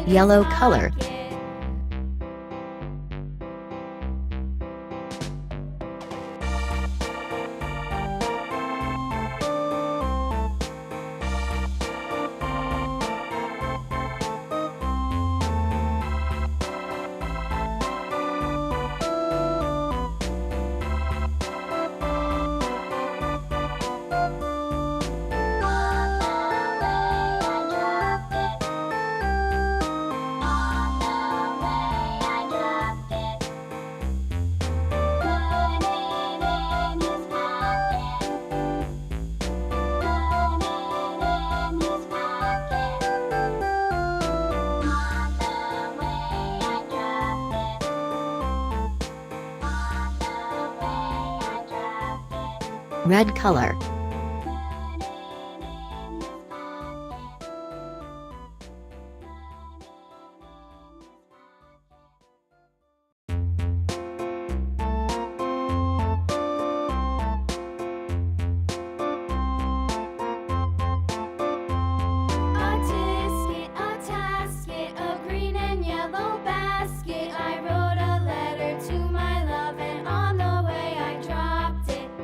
Yellow color. Red color.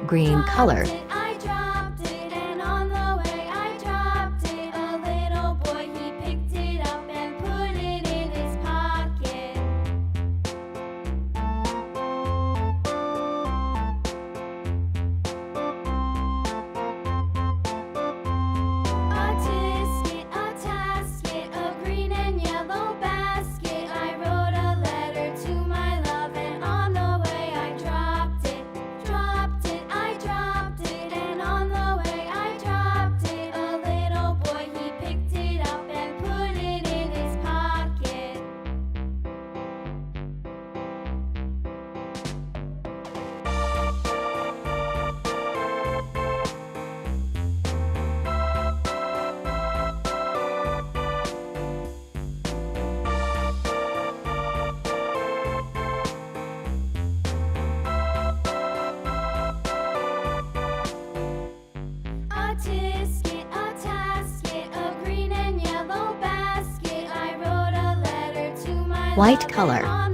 Green color. I dropped it, and on the way I dropped it. A little boy, he picked it up and put it in his pocket. A tasket, a green and yellow basket. I wrote a letter to my love, and on the way I dropped it. I dropped it, and on the way I dropped it. A little boy, he picked it up and put it in his pocket. A tasket, a green and yellow basket. I wrote a letter to my White love, color. and on